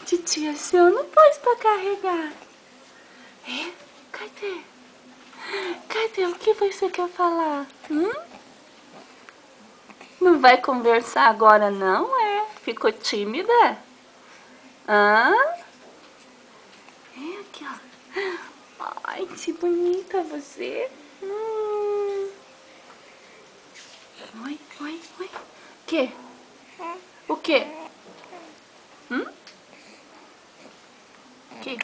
Titia seu não pôs pra carregar. É? Cadê? Cadê? O que você quer falar? Não vai conversar agora não, é? Ficou tímida? Hã? É aqui, ó. Ai, que bonita você. Oi, oi, oi. Que? O que? Que?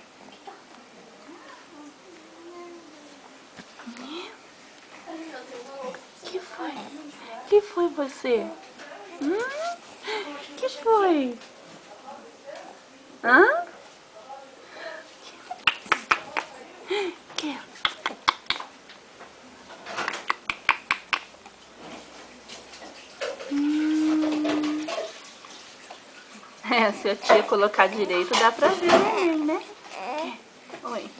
Que foi? Que foi você? Que foi? Hã? Que? É, se a tia colocar direito, dá pra ver o neném, né? Que? Oi.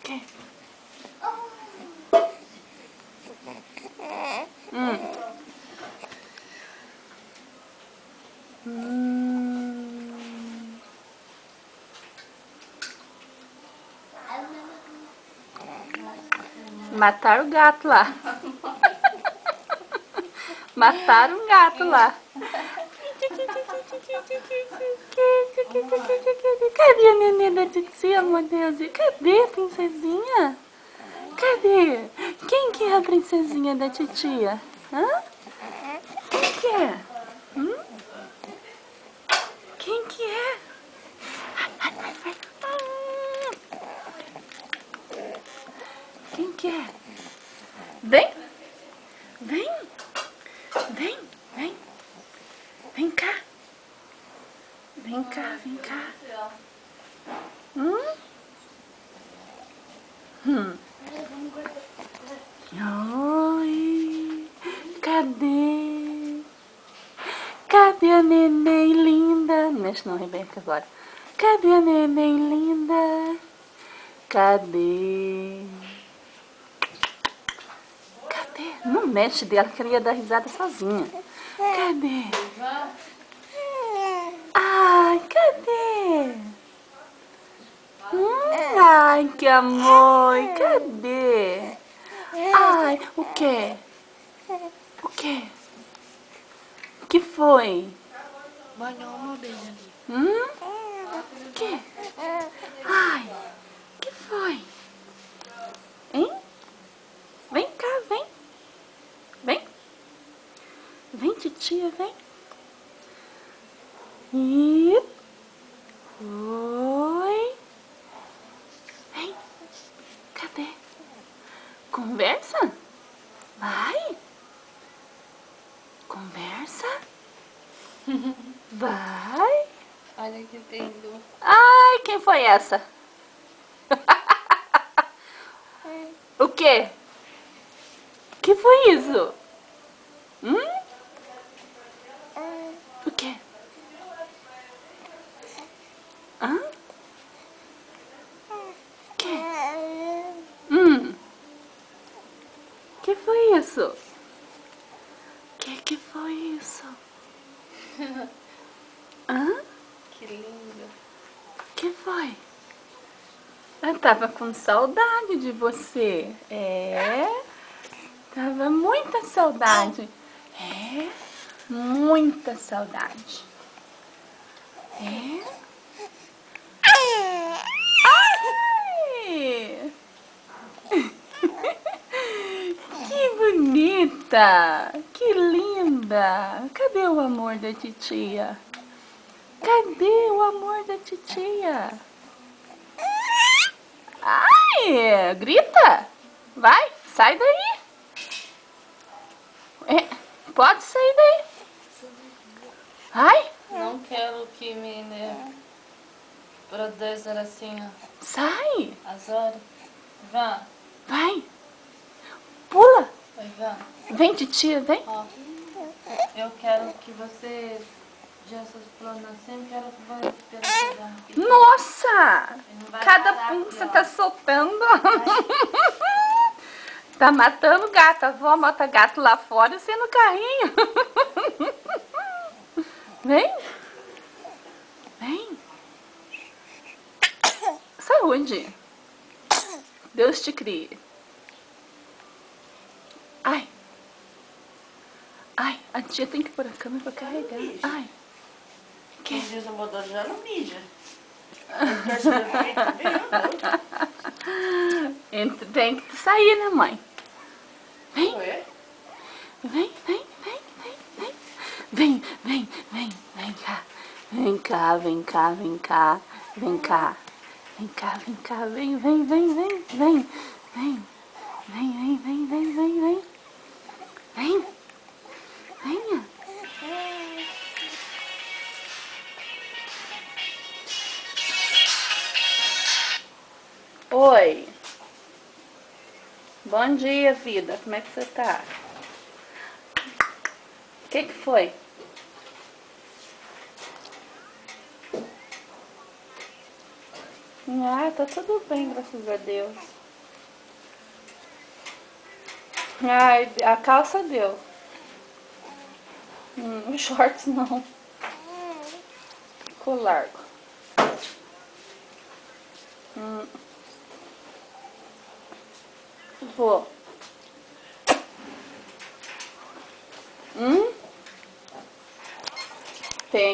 Que? Mataram o gato lá. Mataram um gato lá. Cadê a neném da titia, meu Deus? Cadê a princesinha? Cadê? Quem que é a princesinha da titia? Hã? Quem que é? Quem que é? Quem que é? Vem! Vem! Vem! Vem! Vem cá! Vem cá, vem cá! Oi! Cadê? Cadê a neném linda? Não mexe não, Rebeca, agora. Cadê a neném linda? Cadê? Cadê? Não mexe dela, que ela ia dar risada sozinha. Cadê? Ai, cadê? Ai, que amor, cadê? Ai, o quê? O quê? O que foi? Vai dar uma vez ali. O quê? Ai, o que foi? Hein? Vem cá, vem. Vem. Vem, titia, vem. E... Oi. Vem. Cadê? Conversa? Vai. Conversa. Vai. Olha que lindo. Ai, quem foi essa? O quê? Que foi isso? O quê? Hã? Que? Que foi isso? Que foi isso? Hã? Que lindo. Que foi? Eu tava com saudade de você. É? Tava muita saudade. É? Muita saudade. É? Ai! Que bonita! Que linda! Cadê o amor da titia? Cadê o amor da titia? Ai! Grita! Vai, sai daí! É, pode sair daí! Ai! Não quero que me produza assim, ó. Sai! As horas. Vá. Vai! Pula! Vai, vá. Vem, titia, vem! Ó. Eu quero que você... Já seus planos assim, quero que você pegar aqui. Nossa! Não vai Cada parar pum aqui, que você ó. tá soltando. tá matando gato. A avó mata gato lá fora e você no carrinho. Vem. Vem. Saúde. Deus te crie. Ai. Ai, a tia tem que pôr a câmera pra carregar. Ai. Quem diz o motor já não mija. Tem que sair, né, mãe? Vem. Ué? Vem, vem, vem, vem, vem. Vem, vem, vem, vem cá. Vem cá, vem cá, vem cá. Vem cá. Vem cá, vem cá, vem, vem, vem, vem, vem. Vem. Vem, vem, vem, vem, vem, vem. Vem. Venha. Oi. Bom dia, vida. Como é que você tá? O que foi? Ah, tá tudo bem, graças a Deus. Ai, a calça deu. Os shorts não. Ficou largo. Vou. Tem.